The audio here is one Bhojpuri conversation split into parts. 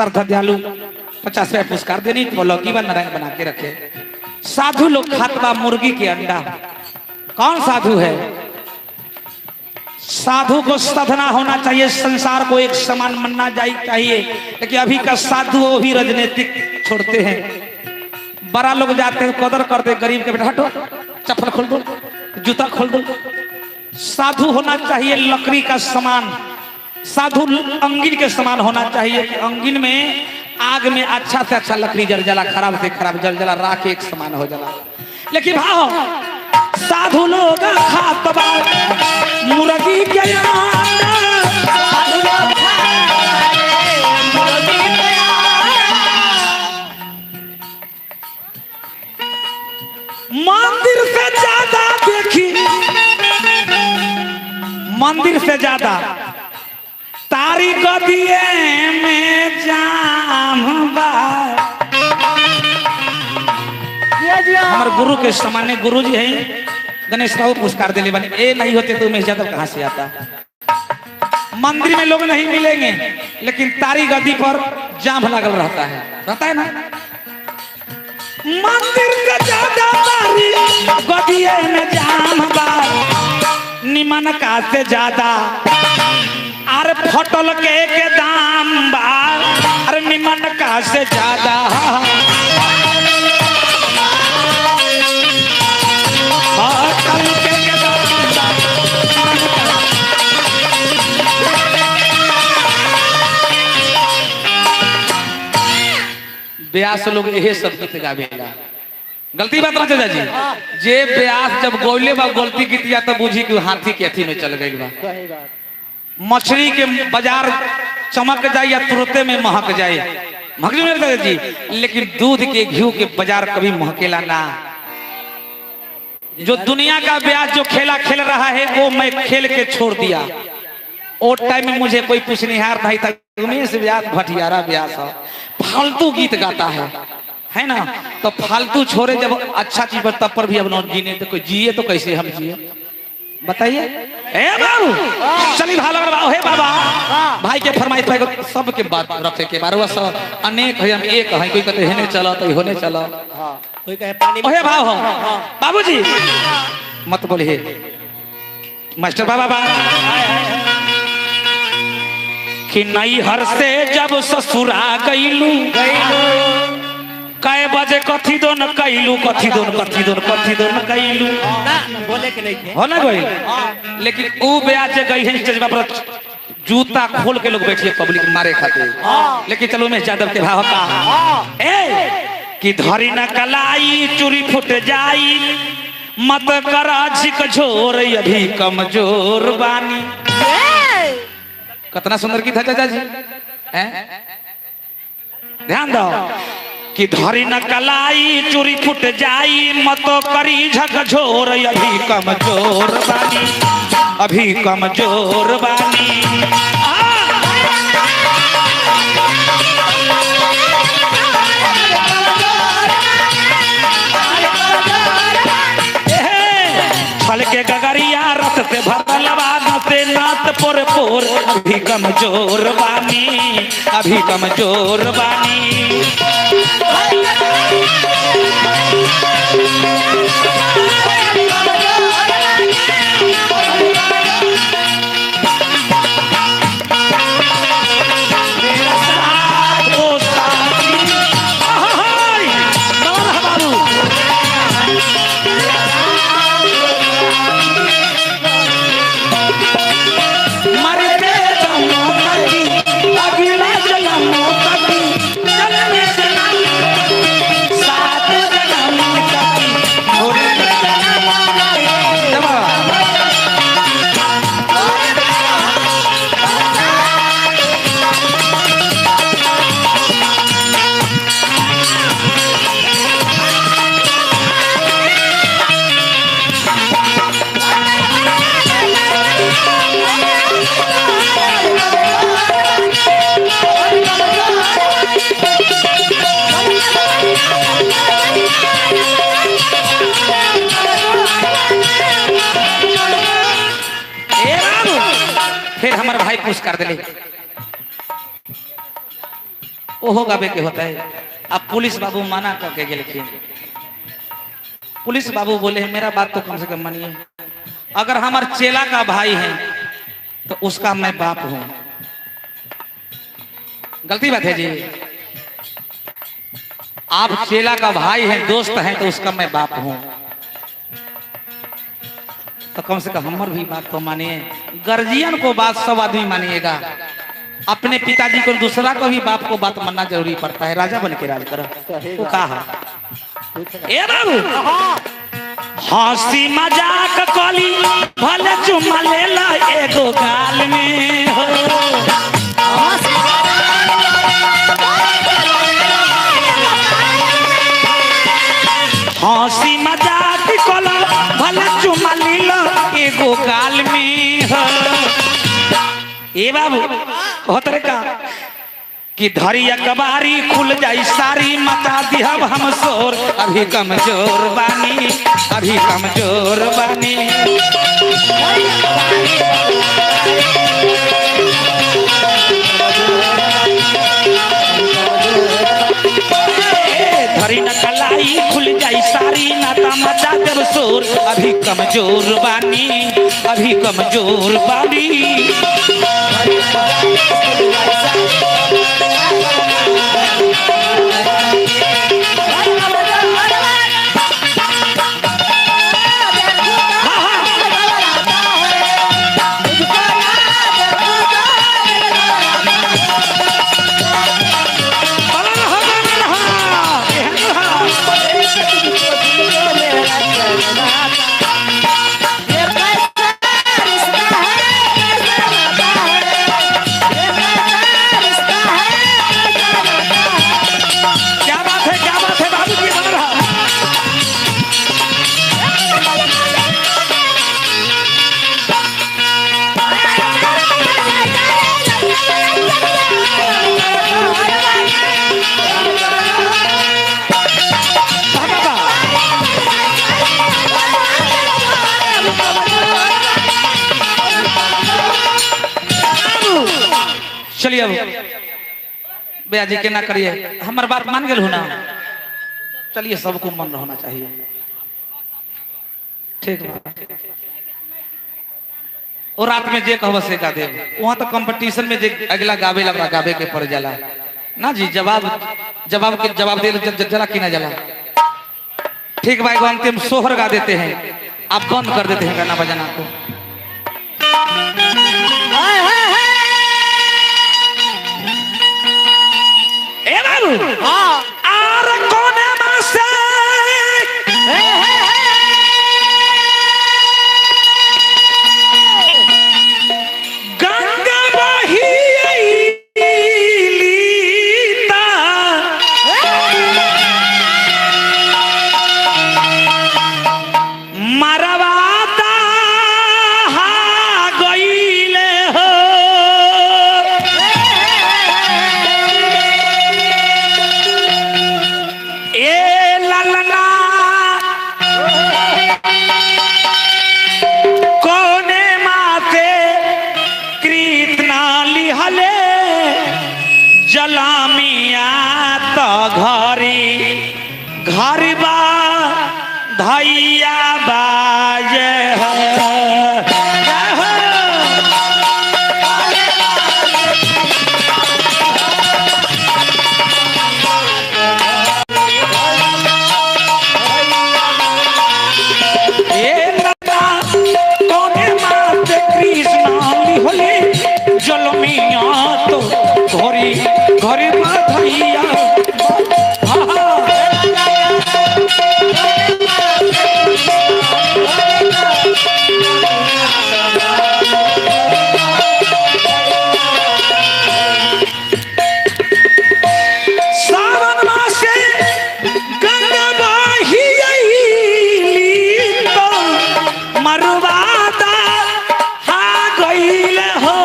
श्रद्धालु 50 रुपया पुरस्कार देनी तो लौकी व नारायण बना के रखे। साधु लोग खातबा मुर्गी के अंडा। कौन साधु है? साधु को साधना होना चाहिए, संसार को एक समान मानना चाहिए। लेकिन अभी का साधु वो भी राजनीतिक छोड़ते हैं। बड़ा लोग जाते हैं कदर करते, गरीब के बेटा हटो, चप्पल खोल दो, जूता खोल दो। साधु होना चाहिए लकड़ी का समान, साधु अंगिन के समान होना चाहिए। अंगिन में आग में अच्छा से अच्छा लकड़ी जल जला, खराब से खराब जल जला, राख एक समान हो जला। लेकिन भाव साधु लोग खातबा मुर्गी के अंडा, मंदिर से ज्यादा देखी, मंदिर से ज्यादा तारी गदिए में जाम बा। हमारे गुरु के सामान्य गुरु जी हैं गणेश बाबू, पुरस्कार देने वाले। ए नहीं होते तो उमेश यादव कहां से आता? मंदिर में लोग नहीं मिलेंगे, लेकिन तारी गद्दी पर जाम लगल रहता है ना। मंदिर से ज्यादा तारी गद्दिए में जाम बा, निमन का से ज्यादा अरे फटल के दाम बा, अरे निमन का से ज्यादा ब्यास लोग यही सब गीत गावेला। गलती बात ना चाचा जी, जे ब्यास जब गौले बा गलती गीतिया तो बुझी कि हाथी के अथी में चल गई बा। मछली के बाजार चमक जाए या तुरंते में महक जाए, महक जी, लेकिन दूध के घी के बाजार कभी महकेला ना। जो दुनिया का ब्यास जो खेला खेल रहा है वो मैं खेल के छोड़ दिया। वो टाइम में मुझे कोई पूछनिहार नहीं था। उमेश व्यास भटियारा व्यास है, फालतू गीत गाता है ना। तो फालतू छोड़े जब अच्छा चीज पर तब पर भी अब नौट जीने तो कोई जिए तो कैसे हम जिए बताइए। ए बाबू चली भालो हे बाबा, भाई के फरमाइश भाई सबके बात रखे के बार सब अनेक है, हम एक है। कोई कहते हेने चलो तो होने चलो, कोई कहे पानी ओहे भाव हो। बाबूजी मत बोलिए मास्टर बाबा कि नहीं हर से जब ससुरा गईलू कै बजे कथी दो न कैलू, कथी दो न कैलू बोले के नहीं हो ना कोई। लेकिन वो ब्याज गई है स्टेज पर जूता खोल के लोग बैठिए पब्लिक मारे खाते। लेकिन चलो मैं यादव के भाव का ए कि धरी न कलाई चूरी फुट जाई, मत करा झिकझोर अभी कमजोर बानी। कितना सुंदर गीत है चाचा जी, ध्यान दो कि धरी न कलाई चूरी फुट जाई, मत करी झकझोर अभी कमजोर बानी, अभी कमजोर बानी। फल के गगरिया रस से भरल से नात पोर पोर, अभी कमजोर बानी, अभी कमजोर बानी। फिर हमारे भाई पुरस्कार दिले ओहो गावे के होता है। अब पुलिस बाबू माना करके गेलखिन। पुलिस बाबू बोले मेरा बात तो कम से कम मानिए, अगर हमार चेला का भाई है तो उसका मैं बाप हूं। गलती बात है जी, आप चेला का भाई हैं, दोस्त हैं, तो उसका मैं बाप हूं। तो कम से कम हमार भी बात तो मानिए। गर्जियन को बात सब आदमी मानिएगा, अपने पिताजी को, दूसरा को भी बाप को बात मानना जरूरी पड़ता है। राजा बन के राज करो। वो कहा ए बाबू हंसी मजाक कली भले चुमा लेला एगो गाल में हो। हंसी मजाक कला भले चुमा लेला एगो गाल में हो। ए बाबू होतरे का कि धरिया कबारी खुल जाई सारी मचा दिहब हम शोर। अभी कमजोर बानी, अभी कमजोर बानी। धरी न कलाई खुल जाई सारी नाता मचा देव शोर। अभी कमजोर बानी, अभी कमजोर बानी। चलिए अब भैया जी के ना करिए, हमार बात मान गए हो ना। चलिए सबको मन होना चाहिए, ठीक है। और रात में जे कहब से गा देव। वहां तो कंपटीशन में जे अगला गावे लगा गावे के पड़ जाला ना जी। जवाब के जवाब दे जला कि ना जला। ठीक भाई, अंतिम सोहर गा देते हैं, आप बंद कर देते हैं गाना बजाना को। ए बाबू आर कोने मासे गंगा बही लीता मरवाता गईले हो। जलामिया तो घर बा धैया बाजे जलमिया तो घरे माधैया। सावन मासे गंगा बही तो मरवादा हा गईले हो।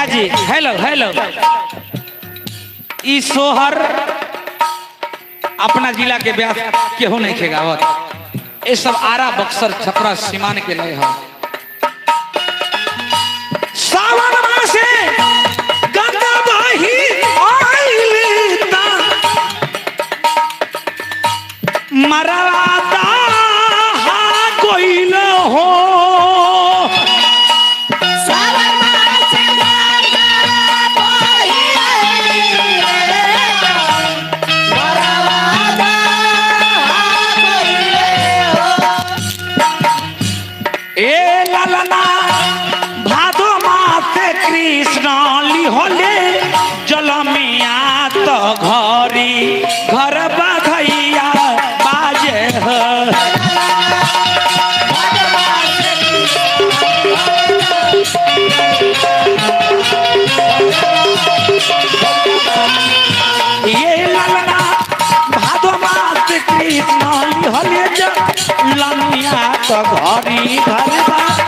जी हेलो हेलो, ई सोहर अपना जिला के ब्याह केहू नहीं खेगावत। ये सब आरा बक्सर छपरा सीमान के नहीं है। सावन मासे गंगा बही आइली ता मरवादा हा कोइल हो। ए ललना भादो माते कृष्ण लिहोले जलमिया तो घरी घर बधैया बाजे हो। ये ललना भादो माते कृष्ण लिहोले जलमिया तो घरी घर